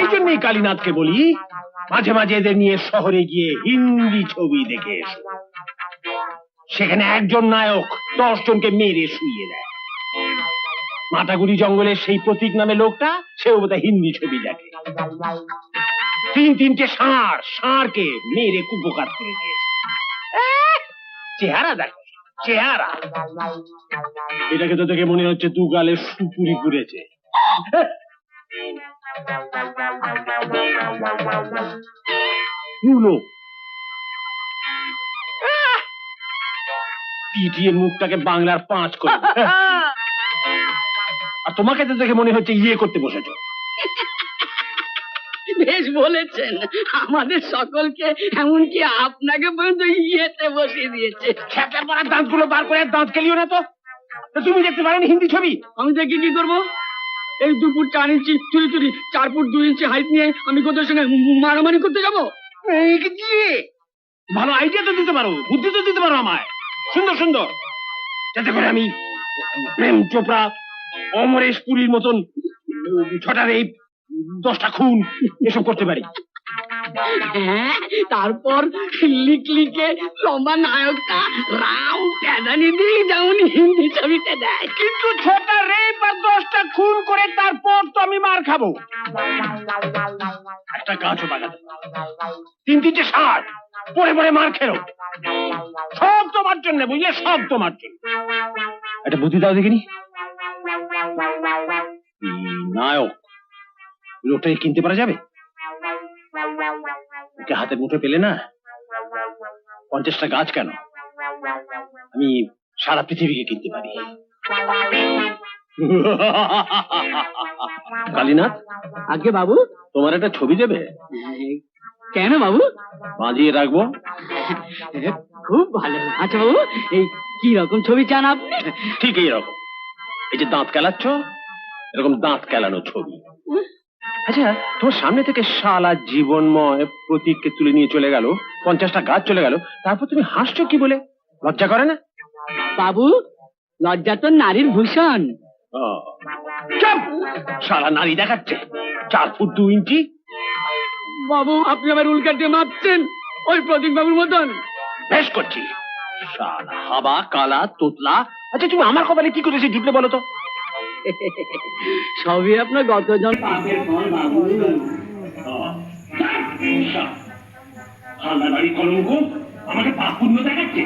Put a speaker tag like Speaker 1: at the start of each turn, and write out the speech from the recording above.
Speaker 1: এই জন্যই কালীনাথকে বলি মাঝে মাঝে এদের নিয়ে শহরে গিয়ে হিন্দি ছবি দেখে এসো। সেখানে একজন নায়ক 10 জনকে মেরে শুইয়ে দেয়। মাতাগুড়ি জঙ্গলের সেই প্রতীক নামে লোকটা, সেও বোধহয় হিন্দি ছবি দেখে। 3-3টে ষাঁড়কে মেরে কুপোকাত করে দিয়েছে। চেহারা দেখো, চেহারা। এটাকে তো দেখে মনে হচ্ছে 2 গালে সুপুরি পুড়েছে। পিটিয়ে মুখটাকে বাংলার 5 করে। আর তোমাকে তো দেখে মনে হচ্ছে ইয়ে করতে বসেছ।
Speaker 2: বেশ বলেছেন, আমাদের সকলকে এমনকি আপনাকে পর্যন্ত ইয়েতে বসিয়ে দিয়েছে।
Speaker 1: খেপে পড়া দাঁতগুলো বার করে দাঁত কেলিও না তো। তুমি দেখতে পারোনি হিন্দি ছবি?
Speaker 2: আমি দেখি কি করবো? এই 2 ফুট 4 ইঞ্চি চুরি চুরি 4 ফুট 2 ইঞ্চি হাইট নিয়ে আমি কোথাও সঙ্গে মারামারি করতে যাবো?
Speaker 1: ভালো আইডিয়া তো দিতে পারো, বুদ্ধি তো দিতে পারো আমায়, সুন্দর সুন্দর, যাতে করে আমি প্রেম চোপড়া, অমরেশ পুরীর মতন 6টা রেপ, 10টা খুন এসব করতে পারি।
Speaker 2: হ্যাঁ, তারপর লিখে লম্বা নায়কটা রাম প্যাদানি দিয়ে যেমন হিন্দি ছবিতে দেয়।
Speaker 1: কিন্তু 6টা রেপ আর 10টা খুন করে তারপর তো আমি মার খাবো। একটা গাছও বাগাতে 3-3টে ষাঁড় পরে পরে মার খেলো। সব তোমার জন্য, বুঝলে, সব তোমার জন্য। একটা বুদ্ধি দাও দেখিনি। নায়ক লোকটাকে কিনতে পারা যাবে? ওকে হাতের মুঠে পেলে না, 50টা গাছ কেন, আমি সারা পৃথিবীকে কিনতে পারি। কালীনাথ,
Speaker 2: আগে বাবু,
Speaker 1: তোমার একটা ছবি দেবে?
Speaker 2: কেন বাবু?
Speaker 1: বাঁধিয়ে রাখবো।
Speaker 2: খুব ভালো। আচ্ছা বাবু, এই কি রকম ছবি চান আপনি?
Speaker 1: ঠিক এইরকম, এই যে দাঁত কেলাচ্ছ, এরকম দাঁত কেলানো ছবি। আচ্ছা, তোমার সামনে থেকে শালা জীবনময় প্রতীককে তুলে নিয়ে চলে গেল, 50টা গাছ চলে গেল, তারপর তুমি হাসছো কি বলে? লজ্জা করে না?
Speaker 2: বাবু, লজ্জা তো নারীর ভূষণ।
Speaker 1: চুপ! শালা নারী দেখাচ্ছে 4 ফুট 2 ইঞ্চি।
Speaker 2: বাবু, আপনি আমার উল্কা দিয়ে মাপছেন ওই প্রতীক বাবুর মতন।
Speaker 1: বেশ করছি, শালা হাবা কালা তোতলা। আচ্ছা, তুমি আমার কপালে কি করেছে জুটলে বলো তো?
Speaker 2: সবই আপনার গতজন পাপের ফল বাবু।
Speaker 1: হালদার বাড়ি কলঙ্ক আমাকে পাপ পুণ্য দেখাচ্ছে।